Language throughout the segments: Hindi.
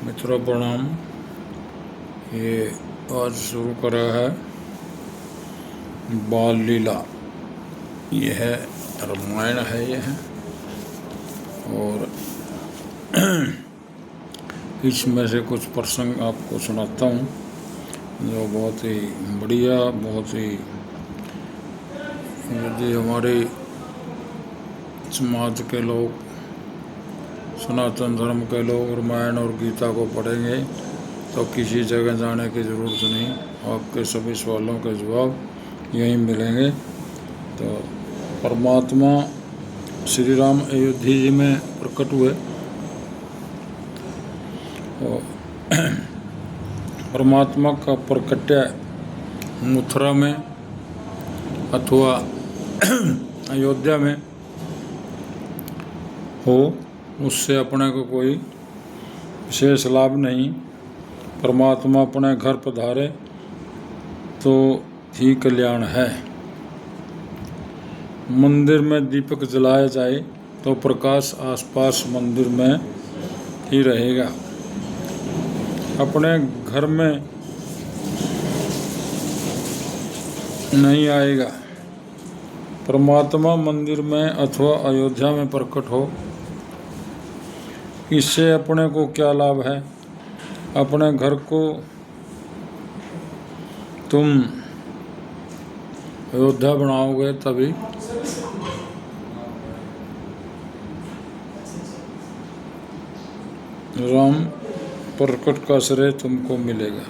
मित्रों प्रणाम। ये आज शुरू करा है बाल लीला। ये है रामायण है ये है, और इसमें से कुछ प्रसंग आपको सुनाता हूँ जो बहुत ही बढ़िया, बहुत ही यदि हमारे समाज के लोग, सनातन धर्म के लोग रामायण और गीता को पढ़ेंगे तो किसी जगह जाने की ज़रूरत नहीं। आपके सभी सवालों के जवाब यहीं मिलेंगे। तो परमात्मा श्री राम अयोध्या जी में प्रकट हुए और परमात्मा का प्रकट्य मथुरा में अथवा अयोध्या में हो, उससे अपने को कोई विशेष लाभ नहीं। परमात्मा अपने घर पधारे तो ही कल्याण है। मंदिर में दीपक जलाया जाए तो प्रकाश आसपास मंदिर में ही रहेगा, अपने घर में नहीं आएगा। परमात्मा मंदिर में अथवा अयोध्या में प्रकट हो, इससे अपने को क्या लाभ है? अपने घर को तुम अयोध्या बनाओगे तभी राम प्रकट का श्रेय तुमको मिलेगा।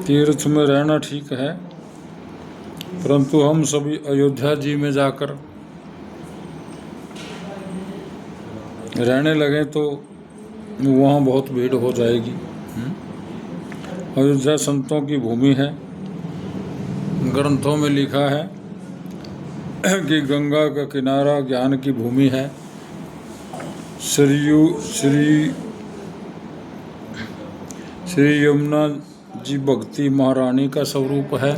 तीर्थ में रहना ठीक है, परंतु हम सभी अयोध्या जी में जाकर रहने लगे तो वहाँ बहुत भीड़ हो जाएगी। अयोध्या संतों की भूमि है। ग्रंथों में लिखा है कि गंगा का किनारा ज्ञान की भूमि है। श्री यमुना जी भक्ति महारानी का स्वरूप है,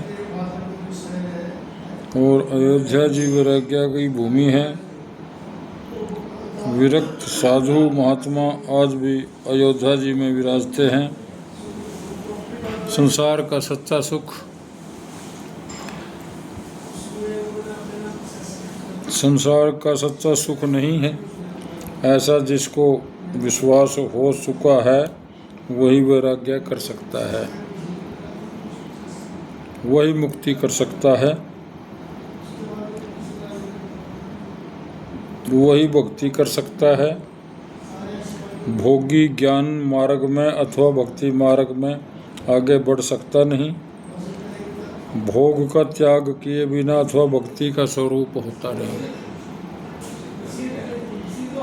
और अयोध्या जी वैराग्य की भूमि है। विरक्त साधु महात्मा आज भी अयोध्या जी में विराजते हैं। संसार का सच्चा सुख नहीं है, ऐसा जिसको विश्वास हो चुका है वही वैराग्य कर सकता है, वही मुक्ति कर सकता है, वही भक्ति कर सकता है। भोगी ज्ञान मार्ग में अथवा भक्ति मार्ग में आगे बढ़ सकता नहीं। भोग का त्याग किए बिना अथवा भक्ति का स्वरूप होता नहीं,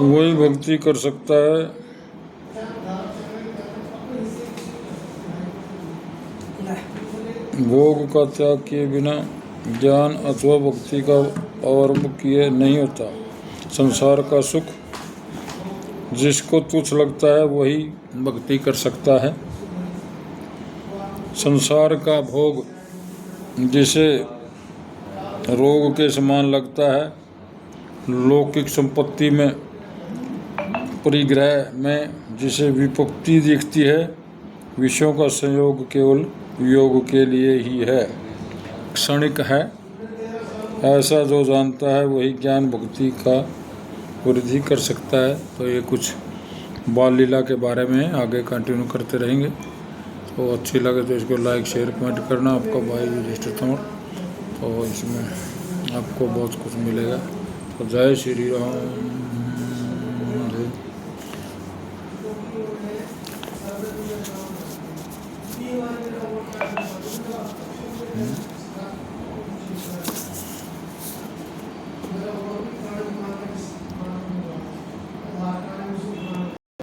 वही भक्ति कर सकता है। भोग का त्याग किए बिना ज्ञान अथवा भक्ति का आरंभ किए नहीं होता। संसार का सुख जिसको तुच्छ लगता है वही भक्ति कर सकता है। संसार का भोग जिसे रोग के समान लगता है, लौकिक संपत्ति में, परिग्रह में जिसे विपत्ति दिखती है, विषयों का संयोग केवल योग के लिए ही है, क्षणिक है। ऐसा जो जानता है वही ज्ञान भक्ति का वृद्धि कर सकता है। तो ये कुछ बाल लीला के बारे में आगे कंटिन्यू करते रहेंगे। तो अच्छी लगे तो इसको लाइक शेयर कमेंट करना। आपका भाई युधिष्ठिर तोमर। तो इसमें आपको बहुत कुछ मिलेगा। तो जय श्री राम।